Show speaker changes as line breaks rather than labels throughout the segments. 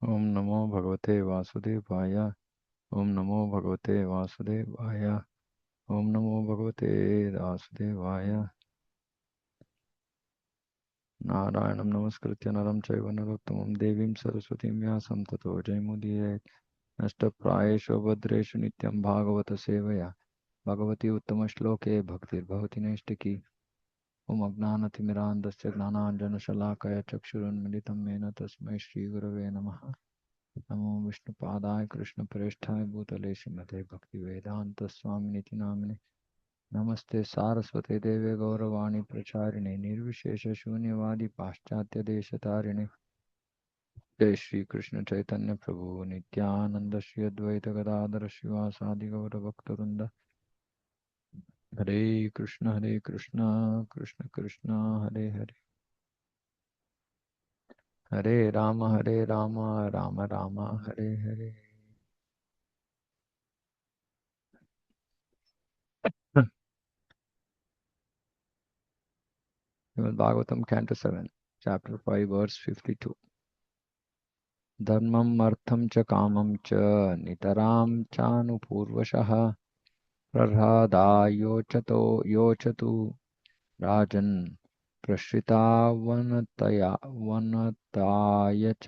ओम नमो भगवते वासुदेवाय। ओम नमो भगवते वासुदेवाय। ओम नमो भगवते वासुदेवाय। नारायणं नमस्कृत्य नरं चैव नरोत्तमं देवीं सरस्वतीं व्यासं ततो जयमुदीरयेत्। नष्टप्रायेषु भद्रेषु नित्यं भागवत सेवया भगवती उत्तमश्लोके भक्तिर्भवति नैष्टिकी। ओम अज्ञानतिमिरान्धस्य ज्ञानाञ्जनशलाकया चक्षुरुन्मिलितं येन तस्मै श्रीगुरवे नमः। नमो विष्णुपादाय कृष्णप्रेष्ठाय भूतले श्रीमते भक्तिवेदान्तस्वामिनिति नामिने। नमस्ते सारस्वते देवे गौरवाणी प्रचारिणे निर्विशेषशून्यवादी पाश्चात्यदेशतारिणे। जय श्री कृष्ण चैतन्य प्रभु नित्यानंद श्री अद्वैत गदाधर शिवासादि गौरभक्तवृंद। हरे कृष्ण कृष्ण कृष्ण हरे हरे, हरे Ram Ram Ram Hare Hare. Srimad Bhagavatam, Canto 7, Chapter 5, Verse 52. धर्मम् अर्थं च कामं च नितरां चानुपूर्वशः प्रह्लादायोचतो योचतु राजन् प्रश्रिता वनताय च.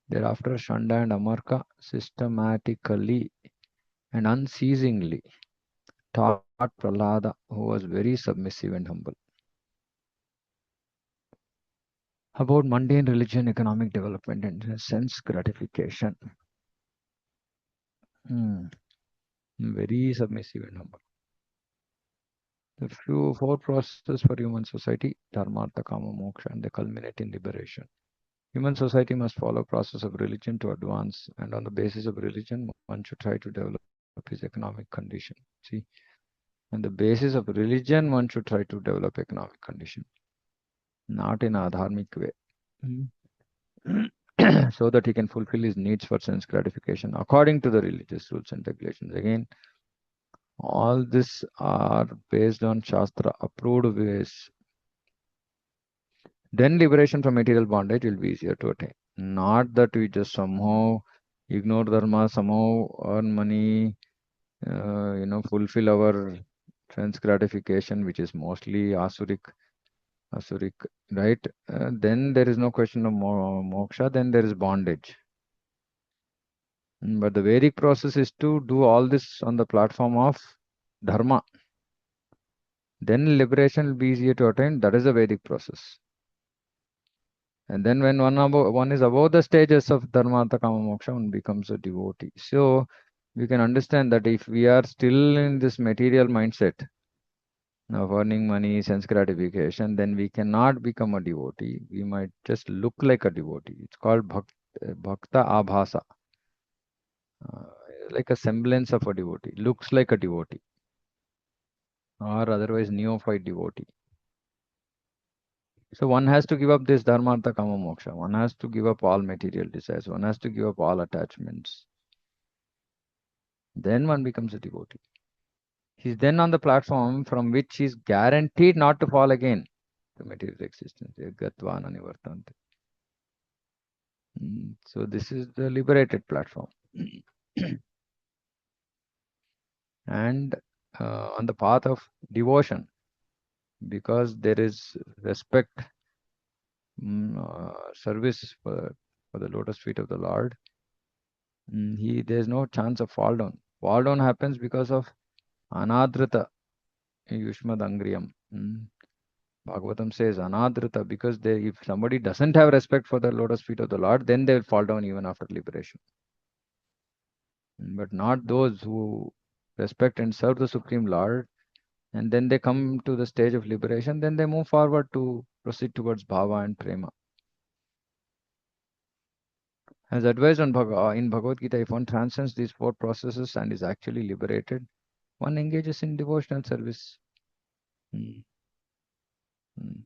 Thereafter Shanda and Amarka systematically and unceasingly taught Prahlada, who was very submissive and humble, about mundane religion, economic development, and sense gratification. Hmm. Very submissive and humble. The four processes for human society: dharma, artha, kama, moksha, and they culminate in liberation. Human society must follow process of religion to advance, and on the basis of religion, one should try to develop his economic condition. See, on the basis of religion, one should try to develop economic condition, not in a dharmic way. Hmm. So that he can fulfill his needs for sense gratification according to the religious rules and regulations. Again, all this are based on Shastra approved ways. Then liberation from material bondage will be easier to attain. Not that we just somehow ignore dharma, somehow earn money, fulfill our sense gratification, which is mostly asuric, right? Then there is no question of moksha, then there is bondage. But the Vedic process is to do all this on the platform of dharma. Then liberation will be easier to attain. That is the Vedic process. And then when one is above the stages of dharma, artha, kama, moksha, one becomes a devotee. So we can understand that if we are still in this material mindset of earning money, sense gratification, then we cannot become a devotee. We might just look like a devotee. It's called bhakta abhasa, uh, like a semblance of a devotee, looks like a devotee, or otherwise neophyte devotee. So one has to give up this dharma, artha, kama, moksha. One has to give up all material desires. One has to give up all attachments. Then one becomes a devotee. He's then on the platform from which he's guaranteed not to fall again to material existence. Gatvana nivartante. So this is the liberated platform. And on the path of devotion, because there is respect, service for the lotus feet of the Lord, there's no chance of fall down. Fall down happens because of anadrita yushmad angriyam. Bhagavatam says anadrita, because if somebody doesn't have respect for the lotus feet of the Lord, then they will fall down even after liberation. But not those who respect and serve the Supreme Lord, and then they come to the stage of liberation, then they move forward to proceed towards bhava and prema. As advised in Bhagavad Gita, if one transcends these four processes and is actually liberated, one engages in devotional service. Mm, mm.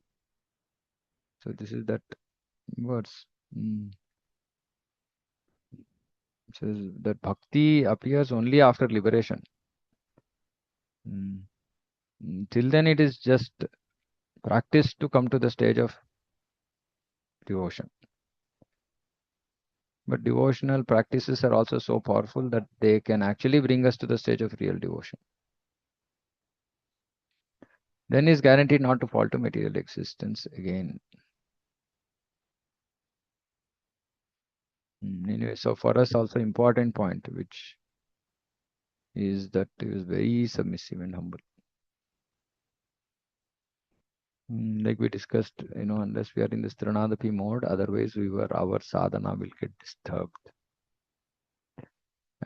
So this is that verse. Says that bhakti appears only after liberation. Till then, it is just practice to come to the stage of devotion. But devotional practices are also so powerful that they can actually bring us to the stage of real devotion. Then is guaranteed not to fall to material existence again. Anyway, so for us also important point, which is that he was very submissive and humble. Like we discussed, unless we are in this Trinadapi mode, otherwise our sadhana will get disturbed.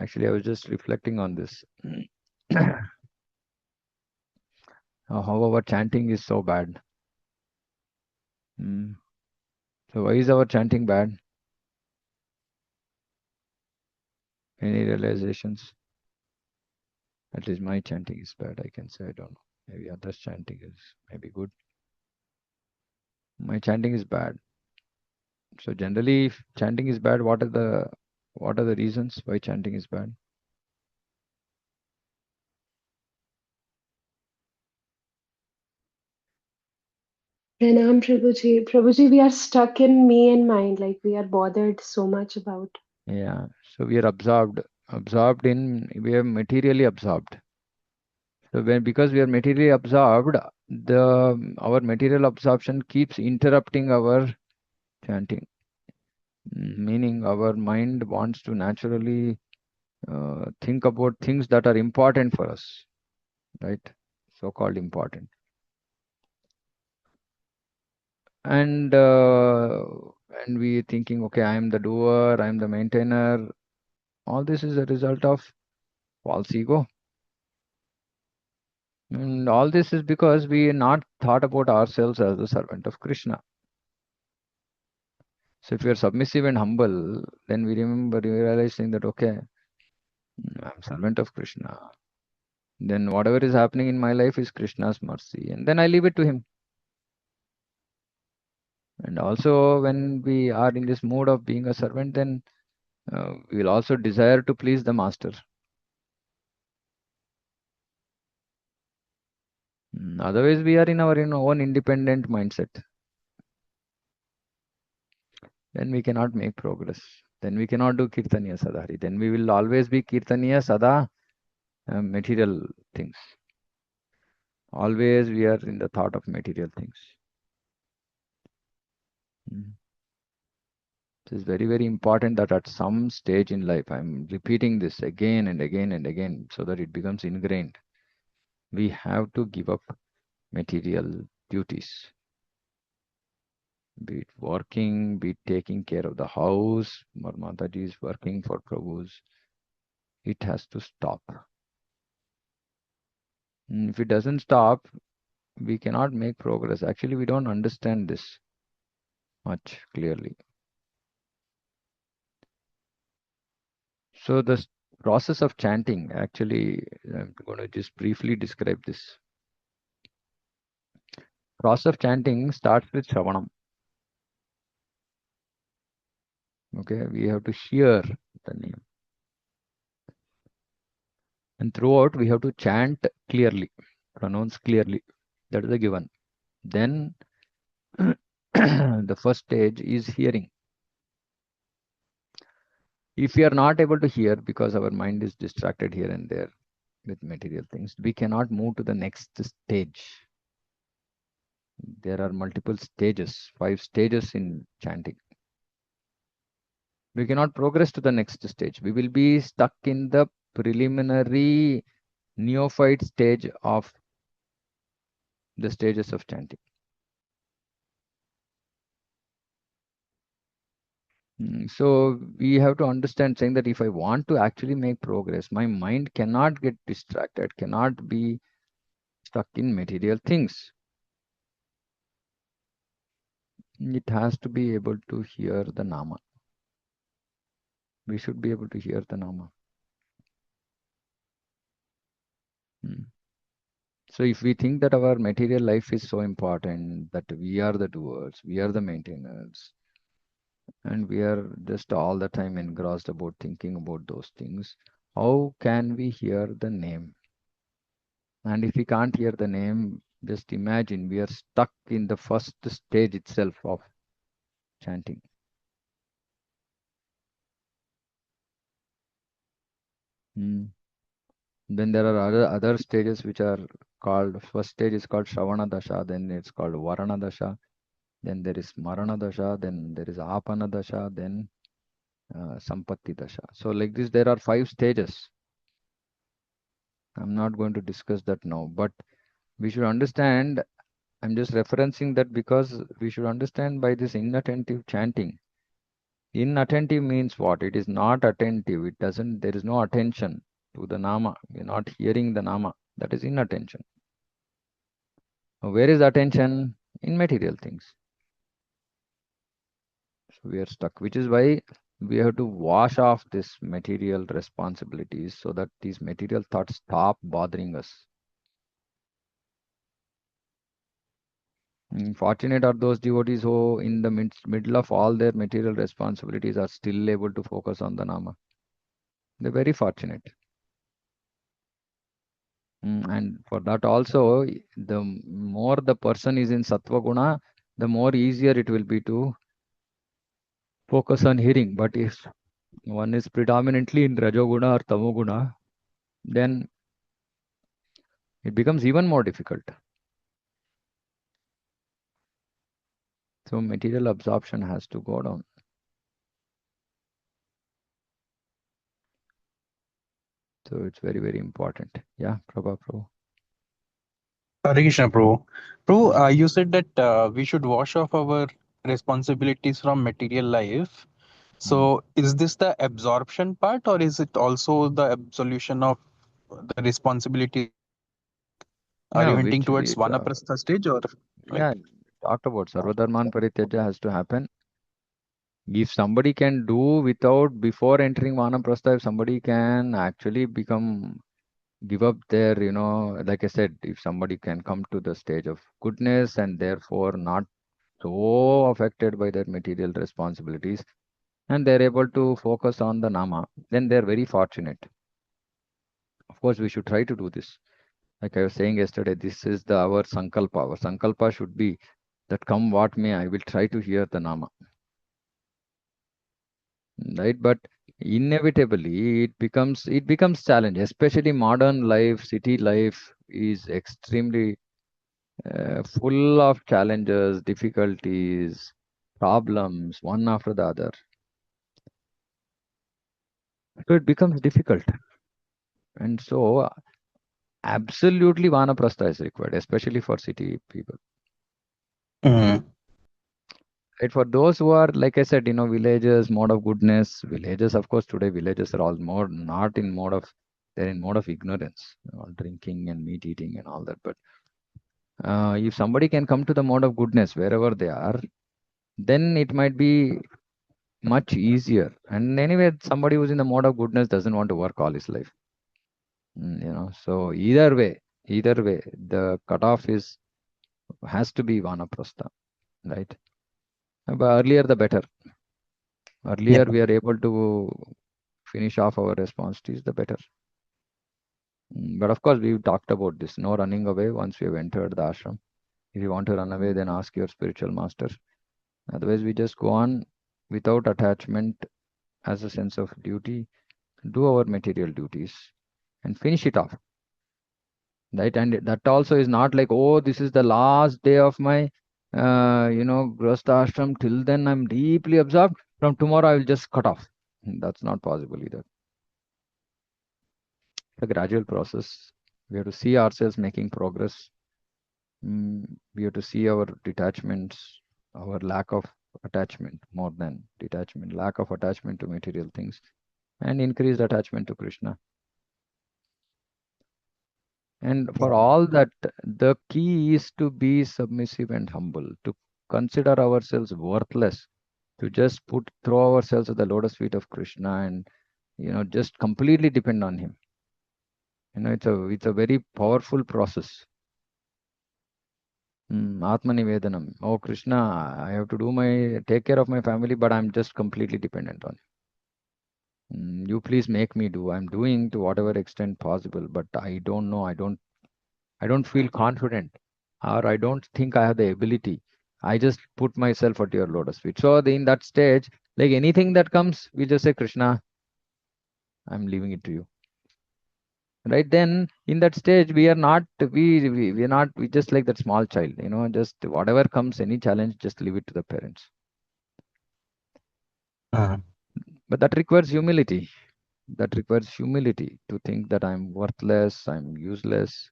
Actually, I was just reflecting on this. How our chanting is so bad. Mm. So why is our chanting bad? Any realizations? At least my chanting is bad, I can say. I don't know. Maybe others' chanting is maybe good. My chanting is bad. So generally, if chanting is bad, what are the reasons why chanting is bad?
Pranam Prabhuji. Prabhuji, we are stuck in me and mind, like we are bothered so much about.
Yeah. So we are we are materially absorbed. So because we are materially absorbed, our material absorption keeps interrupting our chanting. Meaning our mind wants to naturally think about things that are important for us, right? So-called important. And and we thinking, okay, I am the doer, I am the maintainer. All this is a result of false ego. And all this is because we are not thought about ourselves as the servant of Krishna. So if you are submissive and humble, then we remember realizing that, okay, I'm servant of Krishna. Then whatever is happening in my life is Krishna's mercy. And then I leave it to him. And also when we are in this mood of being a servant, then we will also desire to please the master. Otherwise, we are in our own independent mindset. Then we cannot make progress. Then we cannot do Kirtaniya Sadhari. Then we will always be Kirtaniya Sada material things. Always we are in the thought of material things. Mm. It is very, very important that at some stage in life, I'm repeating this again and again and again so that it becomes ingrained. We have to give up material duties, be it working, be it taking care of the house, or Mataji is working for Prabhu's. It has to stop. If it doesn't stop, we cannot make progress. Actually, we don't understand this much clearly. So the process of chanting, actually, I'm going to just briefly describe this. Process of chanting starts with Shravanam. Okay, we have to hear the name. And throughout, we have to chant clearly, pronounce clearly. That is the given. Then the first stage is hearing. If we are not able to hear because our mind is distracted here and there with material things, we cannot move to the next stage. There are multiple stages, 5 stages in chanting. We cannot progress to the next stage. We will be stuck in the preliminary neophyte stage of the stages of chanting. So we have to understand saying that if I want to actually make progress, my mind cannot get distracted, cannot be stuck in material things. It has to be able to hear the Nama. We should be able to hear the Nama. Hmm. So if we think that our material life is so important, that we are the doers, we are the maintainers, and we are just all the time engrossed about thinking about those things, how can we hear the name? And if we can't hear the name, just imagine we are stuck in the first stage itself of chanting. Mm. Then there are other stages which are called, first stage is called Shravana Dasha, then it's called Varana Dasha, then there is Marana Dasha, then there is Apana Dasha, then Sampatti Dasha. So like this, there are 5 stages. I'm not going to discuss that now, but we should understand. I'm just referencing that because we should understand by this inattentive chanting. Inattentive means what? It is not attentive. It doesn't, there is no attention to the nama. We're not hearing the nama. That is inattention. Where is attention? In material things. So we are stuck, which is why we have to wash off this material responsibilities so that these material thoughts stop bothering us. Fortunate are those devotees who, in the middle of all their material responsibilities, are still able to focus on the Nama. They're very fortunate. And for that also, the more the person is in Sattva Guna, the more easier it will be to focus on hearing. But if one is predominantly in Rajoguna or Tamoguna, then it becomes even more difficult. So material absorption has to go down. So it's very, very important. Yeah, Prabhu.
Hare Krishna, bro. Bro,
Mm,
you said that we should wash off our responsibilities from material life.
mm.
So, is this the absorption part, or is it also the absolution of the responsibilities? Are
Yeah,
you hinting
which
towards
we
vanaprastha stage, or like?
yeah talked about Sarvadharman Parityaja has to happen. If somebody can do without before entering Vanaprastha, if somebody can actually give up their, like I said, if somebody can come to the stage of goodness and therefore not so affected by their material responsibilities, and they're able to focus on the Nama, then they're very fortunate. Of course, we should try to do this. Like I was saying yesterday, this is our Sankalpa. Our Sankalpa should be that come what may, I will try to hear the Nama. Right? But inevitably it becomes challenge, especially modern life, city life is extremely full of challenges, difficulties, problems, one after the other. So it becomes difficult. And so absolutely vanaprastha is required, especially for city people.
Mm,
Right? For those who are, like I said, villages, mode of goodness, villages, of course, today villages are all more not in mode of, they're in mode of ignorance, drinking and meat eating and all that. But if somebody can come to the mode of goodness wherever they are, then it might be much easier. And anyway, somebody who's in the mode of goodness doesn't want to work all his life. So either way, the cutoff is has to be vanaprastha, right? But earlier the better.
yeah,
Earlier we are able to finish off our responsibilities, the better. But of course, we've talked about this. No running away once we have entered the ashram. If you want to run away, then ask your spiritual master. Otherwise, we just go on without attachment as a sense of duty, do our material duties and finish it off. Right. And that also is not like, oh, this is the last day of my, Grasta ashram. Till then, I'm deeply absorbed. From tomorrow, I will just cut off. That's not possible either. It's a gradual process. We have to see ourselves making progress. We have to see our detachments, our lack of attachment, more than detachment, lack of attachment to material things, and increased attachment to Krishna. And
yeah,
for all that, the key is to be submissive and humble, to consider ourselves worthless, to just throw ourselves at the lotus feet of Krishna and just completely depend on him. It's a very powerful process. Atma Nivedanam. Oh Krishna, I have to take care of my family, but I'm just completely dependent on you. You please make me do. I'm doing to whatever extent possible, but I don't know. I don't feel confident, or I don't think I have the ability. I just put myself at your lotus feet. So in that stage, like anything that comes, we just say, Krishna, I'm leaving it to you. right? Then in that stage, we are not, we are not, we just like that small child, just whatever comes, any challenge, just leave it to the parents.
Mhm.
But that requires humility. That requires humility to think that I'm worthless, I'm useless,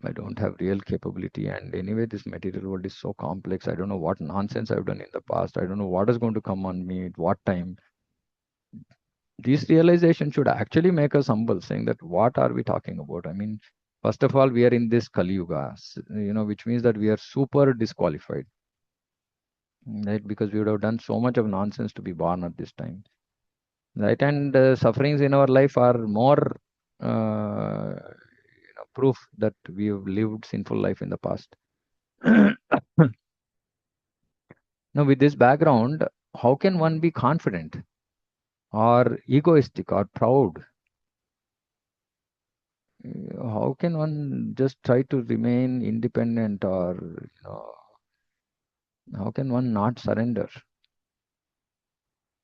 I don't have real capability. And anyway, this material world is so complex. I don't know what nonsense I've done in the past. I don't know what is going to come on me at what time. This realization should actually make us humble, saying that what are we talking about? I mean, first of all, we are in this Kali Yuga, which means that we are super disqualified, right? Because we would have done so much of nonsense to be born at this time, right? And sufferings in our life are more proof that we have lived sinful life in the past. Now, with this background, how can one be confident or egoistic or proud? How can one just try to remain independent, or how can one not surrender?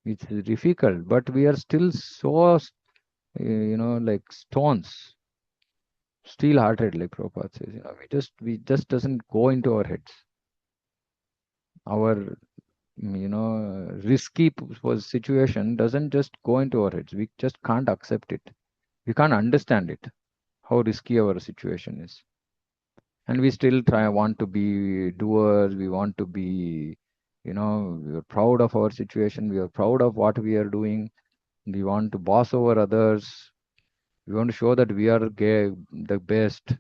It's difficult, but we are still so, like stones, steel-hearted, like Prabhupada says. We just doesn't go into our heads. Our, risky situation doesn't just go into our heads. We just can't accept it. We can't understand it, how risky our situation is. And we still want to be doers. We want to be, we are proud of our situation. We are proud of what we are doing. We want to boss over others. We want to show that we are the best.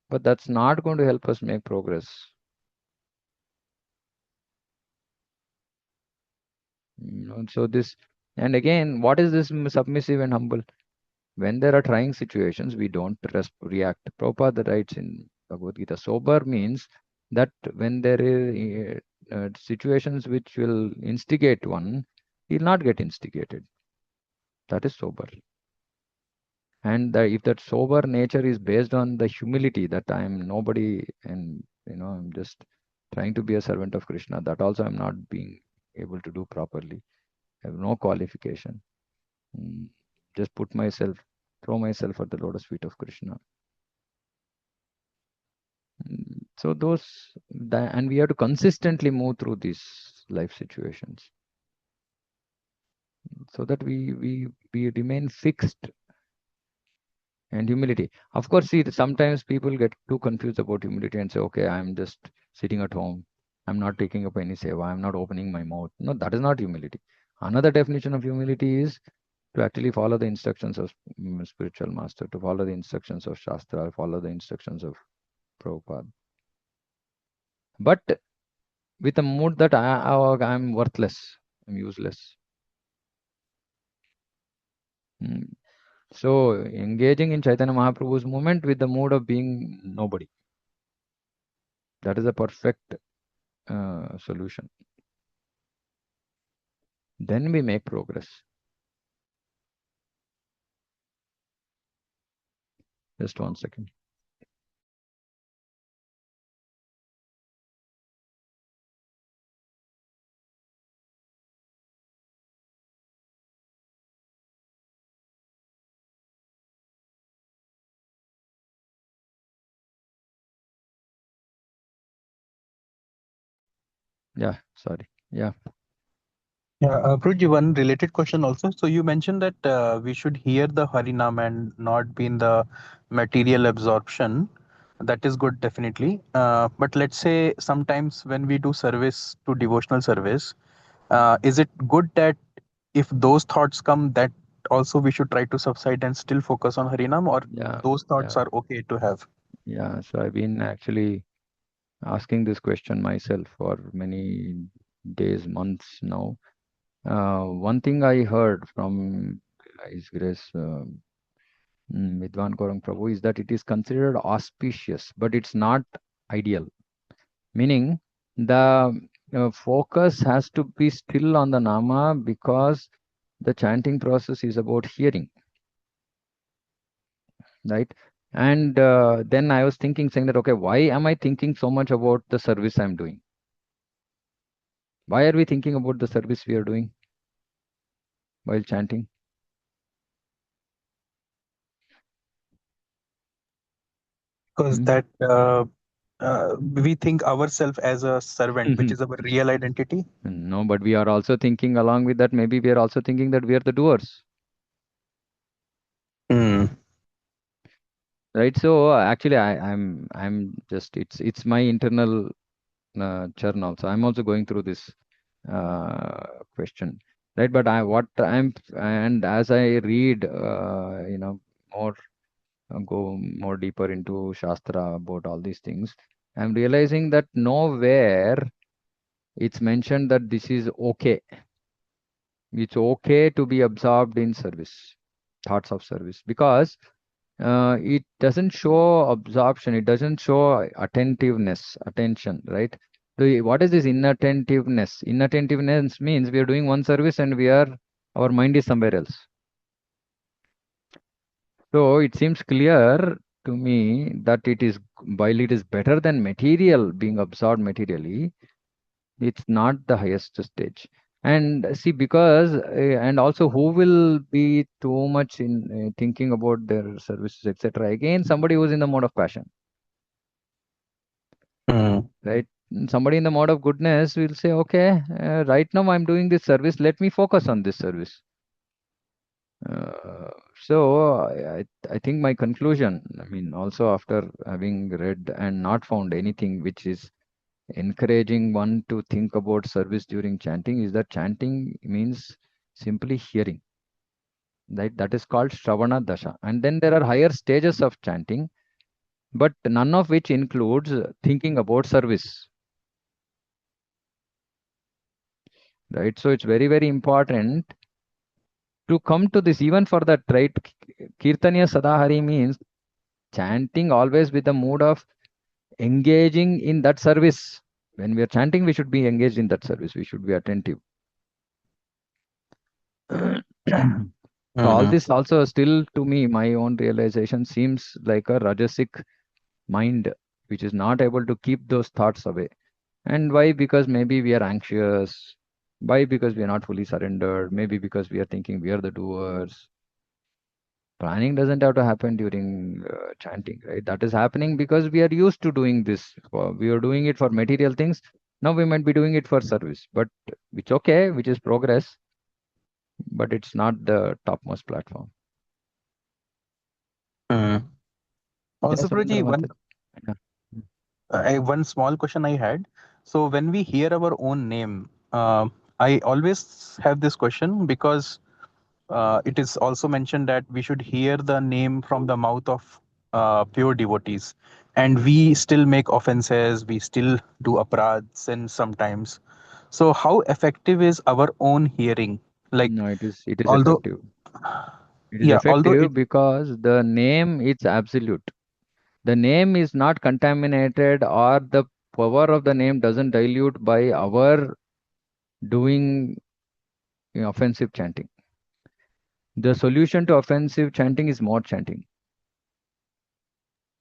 But that's not going to help us make progress. So this, and again, what is this submissive and humble? When there are trying situations, we don't react. Prabhupada writes in Bhagavad Gita, sober means that when there is situations which will instigate one, he'll not get instigated. That is sober. And if that sober nature is based on the humility that I am nobody, and I'm just trying to be a servant of Krishna, that also I'm not being able to do properly. I have no qualification. Mm, just throw myself at the lotus feet of Krishna. So and we have to consistently move through these life situations so that we remain fixed and humility. Of course, see, sometimes people get too confused about humility and say, okay, I'm just sitting at home. I'm not taking up any seva. I'm not opening my mouth. No, that is not humility. Another definition of humility is to actually follow the instructions of spiritual master, to follow the instructions of Shastra, follow the instructions of Prabhupada. But with a mood that I'm worthless, I'm useless. Mm. So engaging in Chaitanya Mahaprabhu's movement with the mood of being nobody. That is a perfect solution. Then we make progress. Just 1 second. Yeah, sorry. Yeah.
Yeah, Pruji, one related question also. So you mentioned that we should hear the Harinam and not be in the material absorption. That is good, definitely. But let's say sometimes when we do service to devotional service, is it good that if those thoughts come, that also we should try to subside and still focus on Harinam, or
Yeah.
those thoughts
Yeah.
are okay to have?
Yeah. So I've been actually asking this question myself for many days, months now. One thing I heard from His Grace Vidwan Gaurang Prabhu is that it is considered auspicious, but it's not ideal. Meaning the focus has to be still on the Nama, because the chanting process is about hearing, right? And then I was thinking, saying that, okay, why am I thinking so much about the service I'm doing? Why are we thinking about the service we are doing while chanting?
because that we think ourselves as a servant, which is our real identity.
No, but we are also thinking along with that, maybe we are also thinking that we are the doers,
Mm.
right? So actually, I'm just it's my internal churn also. I'm also going through this question, right? But what I'm and as I read, more go more deeper into Shastra about all these things, I'm realizing that nowhere it's mentioned that this is okay. It's okay to be absorbed in service, thoughts of service, because it doesn't show absorption, it doesn't show attentiveness, attention, right? What is this inattentiveness? Inattentiveness means we are doing one service and our mind is somewhere else. So it seems clear to me that while it is better than material being absorbed materially, it's not the highest stage. And see, because and also who will be too much in thinking about their services, etc. Again, somebody who's in the mode of passion,
Mm.
right? Somebody in the mode of goodness will say, okay, right now I'm doing this service, let me focus on this service. So I think my conclusion, I mean, also after having read and not found anything which is encouraging one to think about service during chanting, is that chanting means simply hearing. Right? That is called Shravana Dasha. And then there are higher stages of chanting, but none of which includes thinking about service. Right? So it's very, very important to come to this, even for that, right? Kirtaniya Sadahari means chanting always with the mood of engaging in that service. When we are chanting, we should be engaged in that service. We should be attentive. So all
Mm.
this also still to me, my own realization seems like a Rajasic mind, which is not able to keep those thoughts away. And why? Because maybe we are anxious. Why? Because we are not fully surrendered. Maybe because we are thinking we are the doers. Planning doesn't have to happen during chanting, right? That is happening because we are used to doing this. We are doing it for material things. Now we might be doing it for service, but which okay, which is progress, but it's not the topmost platform.
Mm. Also,
Yes, Surendra
Prabhuji,
Mathur. Yeah.
one small question I had. So when we hear our own name, I always have this question because it is also mentioned that we should hear the name from the mouth of pure devotees, and we still make offenses, we still do aparadhs, and sometimes. So how effective is our own hearing? Like,
No, it is
although,
effective. It is
yeah, although it.
effective because the name is absolute. The name is not contaminated, or the power of the name doesn't dilute by our doing offensive chanting. The solution to offensive chanting is more chanting.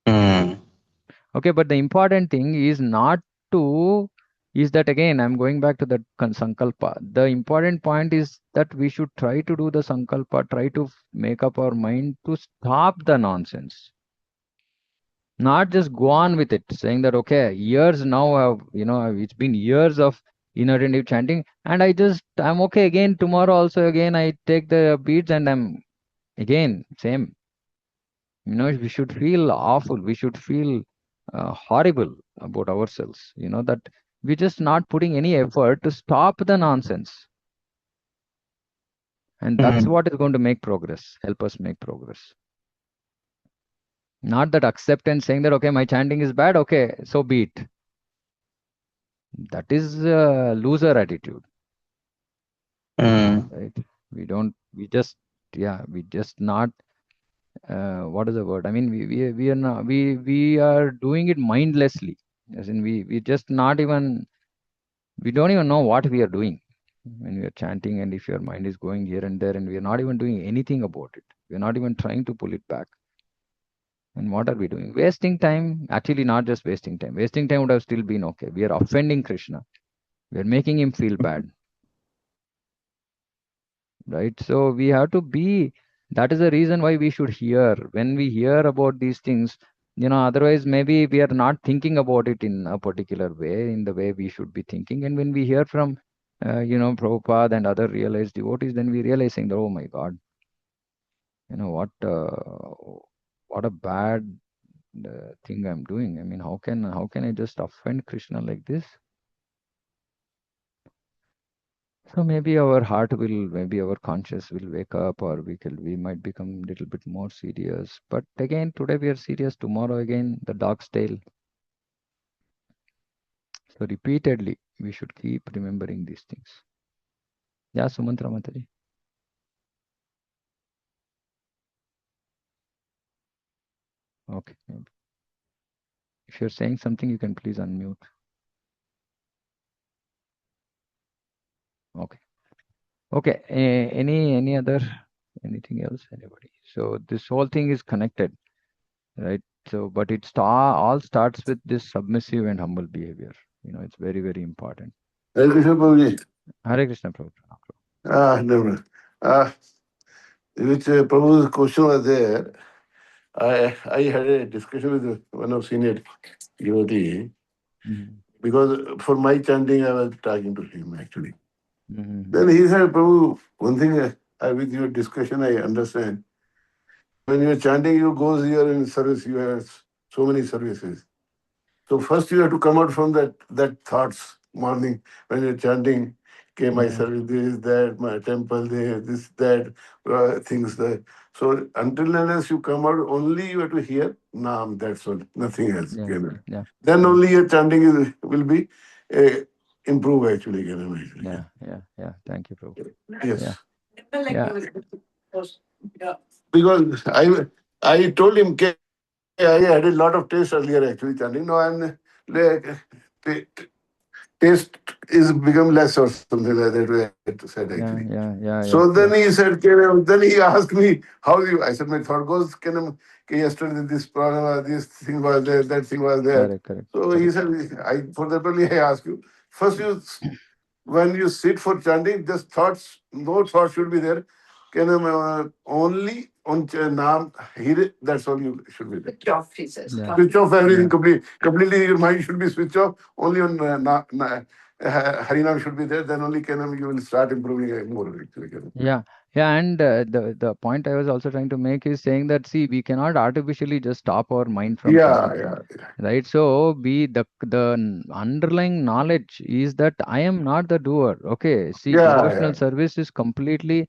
Mm.
Okay, but the important thing is not to, is that again, I'm going back to the sankalpa. The important point is that we should try to do the sankalpa, try to make up our mind to stop the nonsense. Not just go on with it, saying that, okay, years now, it's been years of inattentive chanting, and I'm okay again. Tomorrow also, again, I take the beads and I'm again, same. We should feel awful. We should feel horrible about ourselves. That we're just not putting any effort to stop the nonsense. And that's
Mm.
what is going to make progress, help us make progress. Not that acceptance saying that, okay, my chanting is bad, okay, so be it. That is a loser attitude,
Mm.
right? We just not, what is the word? I mean, we are not, we are doing it mindlessly. As in, we just not even, we don't even know what we are doing when we are chanting. And if your mind is going here and there, and we are not even doing anything about it, we are not even trying to pull it back. And what are we doing? Wasting time. Actually, not just wasting time. Wasting time would have still been okay. We are offending Krishna. We are making him feel bad, right? So we have to be, that is the reason why we should hear. When we hear about these things, Otherwise maybe we are not thinking about it in a particular way, in the way we should be thinking. And when we hear from, Prabhupada and other realized devotees, then we realizing that, oh my God, what a bad thing I'm doing. I mean, how can I just offend Krishna like this? So maybe our heart will, maybe our conscience will wake up, or we might become a little bit more serious. But again, today we are serious, tomorrow again the dog's tail. So repeatedly, we should keep remembering these things. Yeah, Sumantra Mataji. Okay. Maybe. If you're saying something, you can please unmute. Okay. Okay. Any other, anything else? Anybody? So this whole thing is connected, right? So, but all starts with this submissive and humble behavior. It's very, very important.
Hare Krishna Prabhuji.
Hare Krishna, Prabhu.
No. Which Prabhu's question was there. I had a discussion with one of senior devotee
Mhm.
because for my chanting I was talking to him actually.
Mhm.
Then he said, Prabhu, one thing with your discussion I understand. When you're chanting, you go here in service, you have so many services. So first you have to come out from that thoughts morning when you're chanting, okay, my
Yeah.
service this, that, my temple there, this, that, things there. So until and unless you come out, only you have to hear Naam, that's all, nothing else.
Yeah.
Okay,
Yeah.
then
Yeah.
only your chanting will be improve actually.
Yeah. Yeah. Yeah. Thank you, Prabhu. Yeah.
Yes.
Yeah.
Because I told him, okay, I had a lot of taste earlier actually chanting. No, I'm like, taste is become less or something like that. We had to said
Yeah.
actually.
Yeah. Yeah. Yeah.
So
Yeah.
then he said, then he asked me, how you? I said, my thought goes, yesterday this problem, this thing was there, that thing was there.
Correct. Correct.
So he
Correct.
said, for that only I ask you, first when you sit for chanting, just thoughts, no thoughts should be there. Only on Naam, hear that's all you should be there. Switch off, he says.
Yeah.
Switch off everything
Yeah.
completely. Your mind should be switched off. Only on Harinam should be there. Then only you will start improving more. Actually.
Yeah. Yeah. And the point I was also trying to make is saying that, see, we cannot artificially just stop our mind from
Yeah,
thinking,
yeah,
right? So the underlying knowledge is that I am not the doer. Okay. See,
yeah,
devotional
yeah.
service is completely,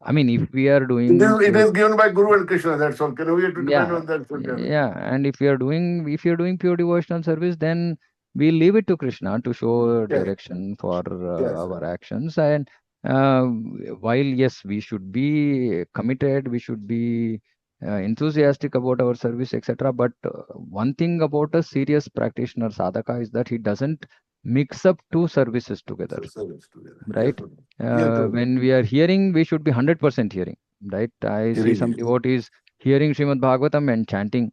I mean, if we are
It
doing
is, it is given by Guru and Krishna. That's all. We have to depend
yeah,
on that.
yeah. And if you're doing pure devotional service, then we leave it to Krishna to show
Yes,
direction for
yes.
our actions. And uh, while yes, we should be committed, we should be enthusiastic about our service, etc. But one thing about a serious practitioner sadhaka is that he doesn't mix up two services together,
So service together. Yes,
right?
Prabhu. Yes, Prabhu.
When we are hearing, we should be 100% hearing, right? I see
Hearing
some
it.
devotees hearing Srimad Bhagavatam and chanting,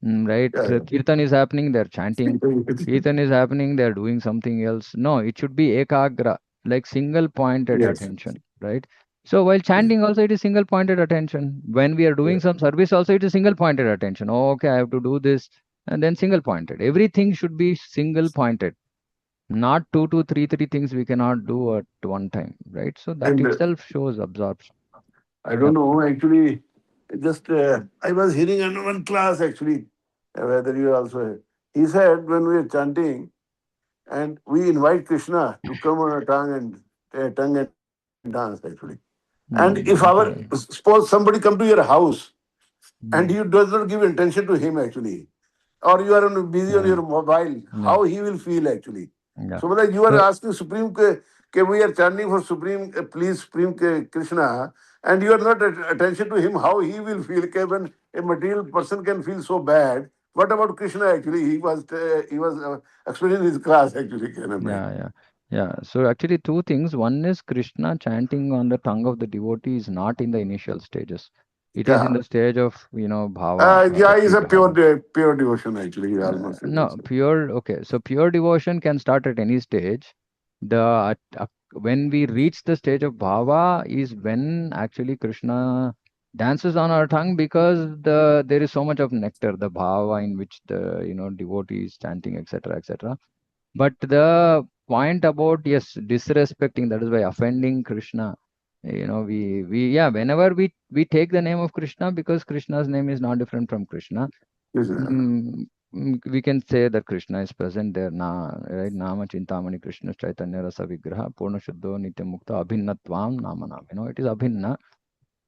right?
Yeah.
Kirtan is happening, they're chanting. Kirtan is happening, they're doing something else. No, it should be ekagra, like single pointed
Yes.
attention, right? So while chanting also it is single pointed attention. When we are doing
Yes.
some service also it is single pointed attention. Oh, okay, I have to do this, and then single pointed. Everything should be single pointed, not three things we cannot do at one time, right? So that
And
itself shows absorption.
I don't
Yep.
know, actually, just I was hearing in one class actually, whether you also. He said when we are chanting and we invite Krishna to come on our tongue and dance actually. And if
Yeah.
suppose somebody come to your house and you
Mm.
does not give attention to him actually, or you are busy on
Yeah.
your mobile,
Yeah.
how he will feel actually.
Yeah.
So, like you are
So
asking Supreme we are chanting for Supreme, please Supreme Krishna, and you are not attention to him, how he will feel. When a material person can feel so bad, what about Krishna actually? He was explaining his class actually.
yeah, yeah, yeah. So actually two things. One is Krishna chanting on the tongue of the devotee is not in the initial stages. It is in
Yeah.
the stage of, bhava,
Yeah, he's
bhakti
a
bhava.
pure devotion actually. He almost
No, pure, okay. So pure devotion can start at any stage. When we reach the stage of bhava is when actually Krishna dances on our tongue because there is so much of nectar, the bhava in which the devotee is chanting, etc., etc. But the point about, yes, disrespecting, that is by offending Krishna. We yeah, whenever we take the name of Krishna, because Krishna's name is not different from Krishna.
Yes,
We can say that Krishna is present there. Right? Nama Chintamani Krishna Chaitanya Rasa Vigraha Purna Shuddho Nitya Mukta Abhinnatvam Nama Nam. It is Abhinna.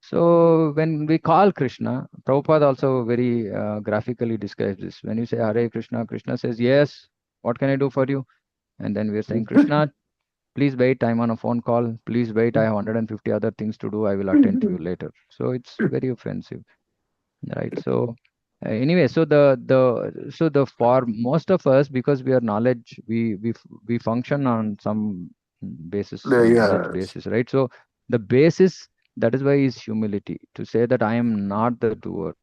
So when we call Krishna, Prabhupada also very graphically describes this. When you say Hare Krishna, Krishna says, yes, what can I do for you? And then we're saying, Krishna, please wait, I'm on a phone call. Please wait, I have 150 other things to do. I will attend to you later. So it's very offensive, right? So anyway, so the for most of us, because we are knowledge, we function on some basis, some knowledge
yes.
basis, right? So the basis, that is why, is humility, to say that I am not the doer.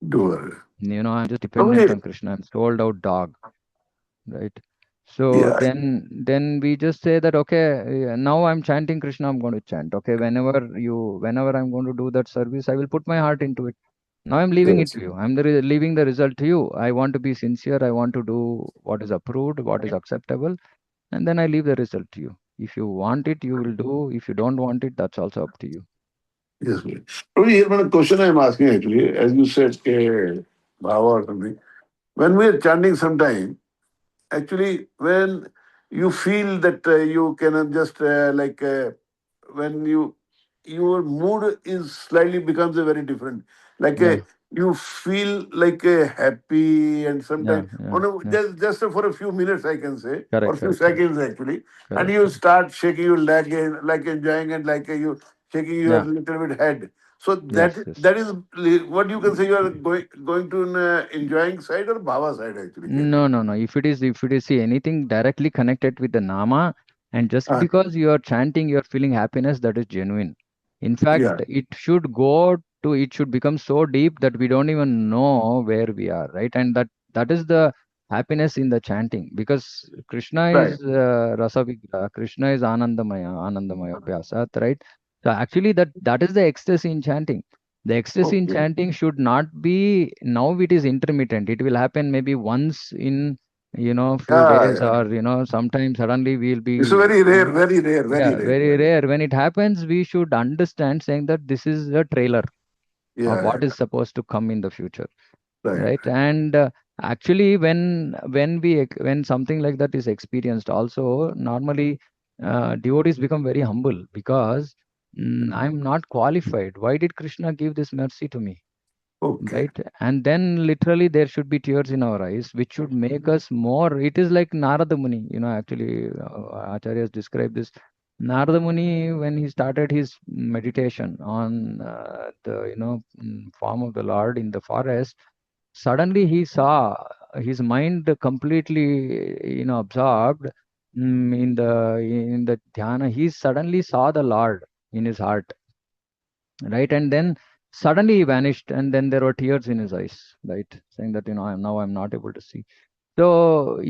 Doer.
I'm just dependent
Okay.
on Krishna. I'm sold out dog, right? So
Yeah.
then we just say that, okay, now I'm chanting Krishna, I'm going to chant. Okay, whenever I'm going to do that service, I will put my heart into it. Now I'm leaving it
Yes.
to you. I'm leaving the result to you. I want to be sincere. I want to do what is approved, what is acceptable, and then I leave the result to you. If you want it, you will do. If you don't want it, that's also up to you.
Yes, please. Only here one question I am asking actually, as you said, bhava or something. When we are chanting sometime, actually, when you feel that you cannot just when your mood is slightly becomes a very different, like
Yeah,
you feel like happy and
yeah,
sometimes
yeah,
oh no,
yeah.
just for a few minutes I can say or
Correct,
few
correct, correct,
seconds actually, and
correct,
you
correct.
start shaking your leg and like enjoying and like you shaking your
Yeah,
little bit head. So that
yes, yes.
that is what you can say you are going to an enjoying side or bhava side actually. Can
No, no, no. If it is see anything directly connected with the nama, and just
ah,
because you are chanting, you are feeling happiness, that is genuine. In fact,
yeah,
it should become so deep that we don't even know where we are, right? And that is the happiness in the chanting, because Krishna
right.
is Rasa Vigraha, Krishna is Anandamaya Vyasat, right? So actually, that is the ecstasy in chanting. The ecstasy in
Okay.
chanting should not be, now it is intermittent. It will happen maybe once in, few
Yeah,
days,
yeah.
or, sometimes suddenly we'll
It's
be,
very rare, very rare, very
yeah,
rare.
very rare. When it happens, we should understand, saying that this is a trailer of
Yeah,
what is
yeah,
supposed to come in the future,
right.
right? And actually, when something like that is experienced, also normally devotees become very humble, because I'm not qualified. Why did Krishna give this mercy to me?
Okay.
Right? And then literally there should be tears in our eyes, which should make us more. It is like Narada Muni, actually, Acharyas describe this. Narada Muni, when he started his meditation on the form of the Lord in the forest, suddenly he saw his mind completely absorbed in the dhyana. He suddenly saw the Lord in his heart, right? And then suddenly he vanished, and then there were tears in his eyes, right, saying that, I'm not able to see. So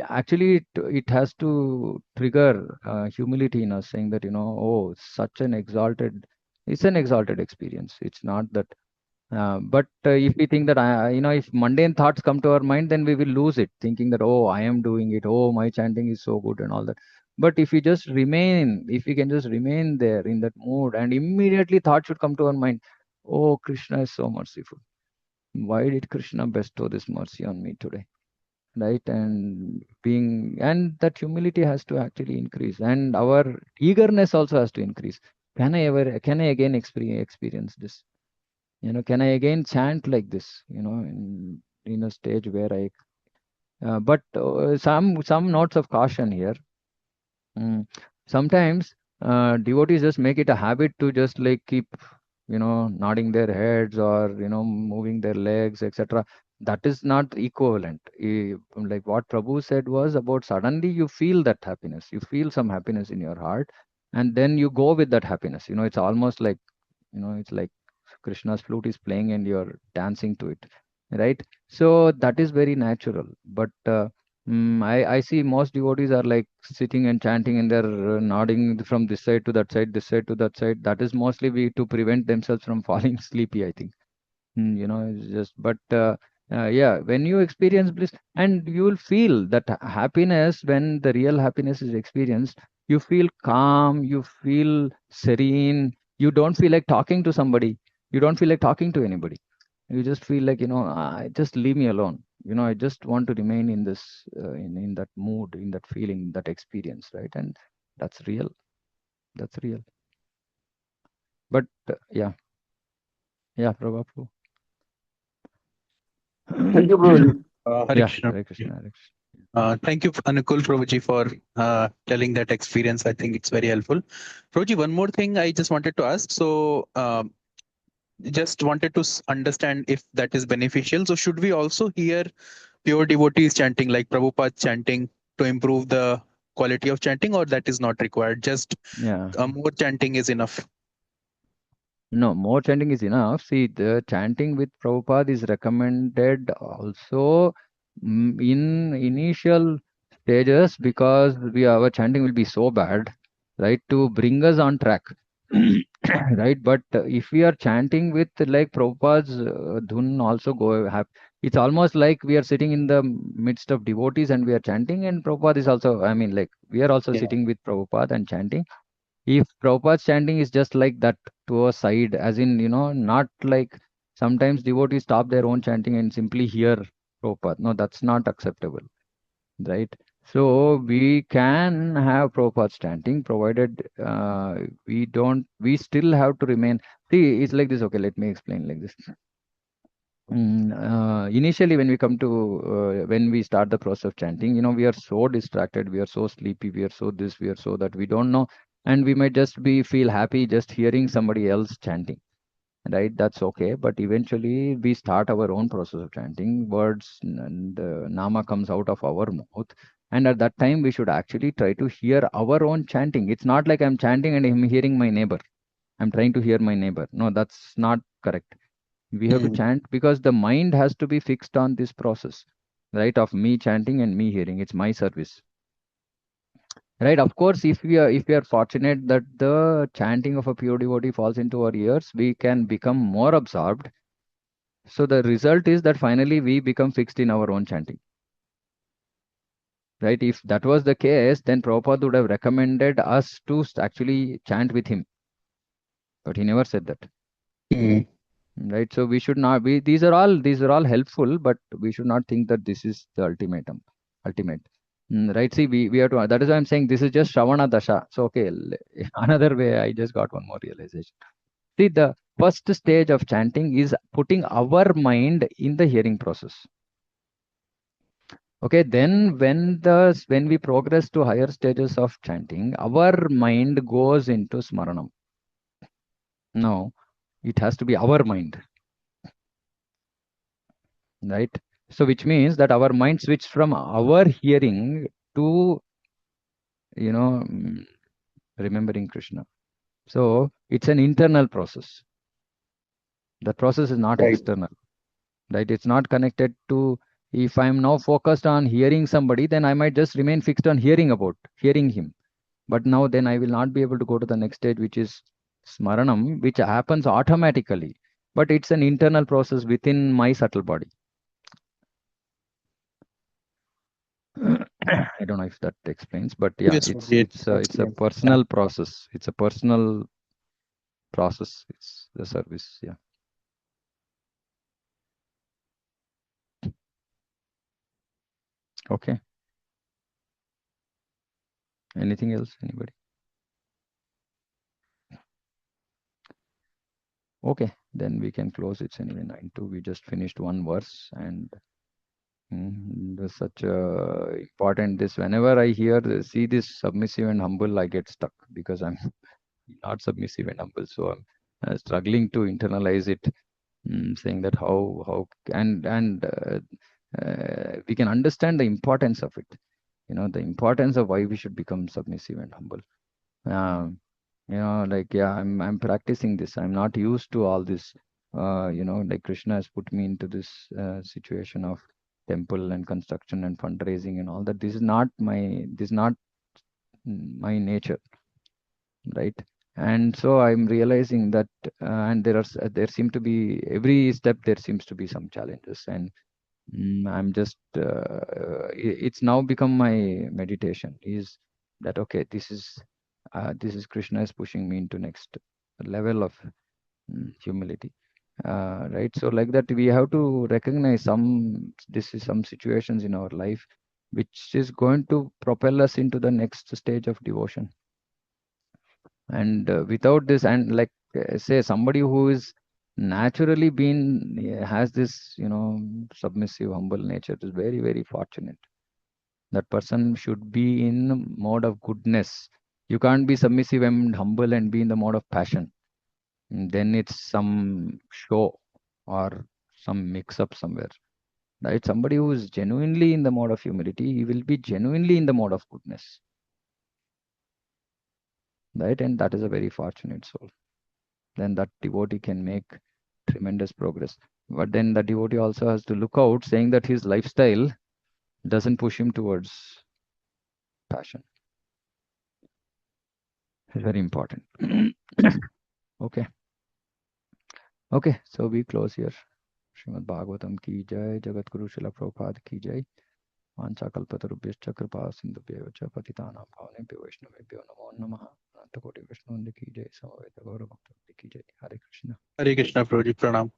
actually, it has to trigger humility in us, saying that, oh, such an exalted, it's an exalted experience. It's not that but if we think that, if mundane thoughts come to our mind, then we will lose it, thinking that, oh, I am doing it, oh, my chanting is so good and all that. But if we can just remain there in that mood, and immediately thought should come to our mind, oh, Krishna is so merciful. Why did Krishna bestow this mercy on me today? Right? And that humility has to actually increase, and our eagerness also has to increase. Can I again experience this? Can I again chant like this, in a stage where but some notes of caution here. Sometimes devotees just make it a habit to just like keep, nodding their heads, or, moving their legs, etc. That is not equivalent. Like what Prabhu said was about, suddenly you feel that happiness, you feel some happiness in your heart, and then you go with that happiness. It's almost like, it's like Krishna's flute is playing and you're dancing to it, right? So that is very natural. But I see most devotees are like sitting and chanting and they're nodding from this side to that side, this side to that side. That is mostly to prevent themselves from falling sleepy, I think. It's just, but yeah, when you experience bliss and you will feel that happiness, when the real happiness is experienced, you feel calm, you feel serene, you don't feel like talking to somebody, you don't feel like talking to anybody. You just feel like, just leave me alone. I just want to remain in this, in that mood, in that feeling, that experience, right? And that's real. That's real. But yeah, Prabhu.
Thank you, Prabhuji.
Hare
Yeah,
Krishna.
Hare Krishna, Hare Krishna.
Thank you, Anukul Prabhuji, for telling that experience. I think it's very helpful. Prabhuji, one more thing I just wanted to ask. So, just wanted to understand if that is beneficial. So, should we also hear pure devotees chanting like Prabhupada chanting to improve the quality of chanting, or that is not required? Just
Yeah.
more chanting is enough.
No, more chanting is enough. See, the chanting with Prabhupada is recommended also in initial stages because our chanting will be so bad, right, to bring us on track. Right, but if we are chanting with like Prabhupada's dhun also it's almost like we are sitting in the midst of devotees and we are chanting, and Prabhupada is also, I mean, like we are also
Yeah.
sitting with Prabhupada and chanting. If Prabhupada's chanting is just like that to a side, as in, not like sometimes devotees stop their own chanting and simply hear Prabhupada. No, that's not acceptable, right? So we can have Prabhupada's chanting, provided we still have to remain. See, it's like this. Okay, let me explain like this. Initially, when we come to when we start the process of chanting, we are so distracted, we are so sleepy, we are so this, we are so that, we don't know, and we might just be feel happy just hearing somebody else chanting, right? That's okay, but eventually we start our own process of chanting. Words and nama comes out of our mouth, and at that time we should actually try to hear our own chanting. It's not like I'm chanting and I'm hearing my neighbor. I'm trying to hear my neighbor. No, that's not correct. We have to
Mm.
chant because the mind has to be fixed on this process, right, of me chanting and me hearing. It's my service, right? Of course, if we are fortunate that the chanting of a pure devotee falls into our ears, we can become more absorbed. So the result is that finally we become fixed in our own chanting, right? If that was the case, then Prabhupada would have recommended us to actually chant with him, but he never said that.
Mm.
Right, so we should not be, these are all helpful, but we should not think that this is the ultimate. Right, see, we have to, that is why I'm saying this is just Shravana Dasha. So okay, another way, I just got one more realization. See, the first stage of chanting is putting our mind in the hearing process. Okay, then when we progress to higher stages of chanting, our mind goes into smaranam. Now it has to be our mind, right? So which means that our mind switched from our hearing to, you know, mm, remembering Krishna. So it's an internal process. The process is not
Right.
external, right? It's not connected to, if I'm now focused on hearing somebody, then I might just remain fixed on hearing him. But now then I will not be able to go to the next stage, which is smaranam, which happens automatically. But it's an internal process within my subtle body. I don't know if that explains, but yeah,
Yes,
it's
Prabhuji, it
it's a, it's a
explains. Yeah.
personal process. It's a personal process. It's the service. Yeah. Okay. Anything else? Anybody? Okay. Then we can close. It's anyway 9:02. We just finished one verse, and there's such a important this. Whenever I see this submissive and humble, I get stuck because I'm not submissive and humble. So I'm struggling to internalize it, saying that how and we can understand the importance of it. The importance of why we should become submissive and humble. Um, like, yeah, I'm practicing this. I'm not used to all this. Like Krishna has put me into this situation of temple and construction and fundraising and all that. This is not my nature, right? And so I'm realizing that, and there seem to be every step there seems to be some challenges, and I'm just it's now become my meditation. Is that okay? This is Krishna is pushing me into next level of humility, right? So like that, we have to recognize this is some situations in our life which is going to propel us into the next stage of devotion. And without this, and like say somebody who is naturally been has this submissive humble nature is very very fortunate. That person should be in mode of goodness. You can't be submissive and humble and be in the mode of passion. Then it's some show or some mix up somewhere, right? Somebody who is genuinely in the mode of humility, he will be genuinely in the mode of goodness, right? And that is a very fortunate soul. Then that devotee can make tremendous progress. But then the devotee also has to look out, saying that his lifestyle doesn't push him towards passion. It's very important. Okay. Okay, so we close here. Srimad Bhagavatam ki jai, Jagat Guru Srila Prabhupada ki jai. Vancha kalpatarubhyascha kripa sindhubhyo cha patitanam bhavanebhyo vaishnavebhyo namo namaha. Ananta koti Vaishnavandi ki jai, Samaveta Gaura Bhakta ki jai. Hare Krishna.
Hare Krishna, Prabhuji. Pranam.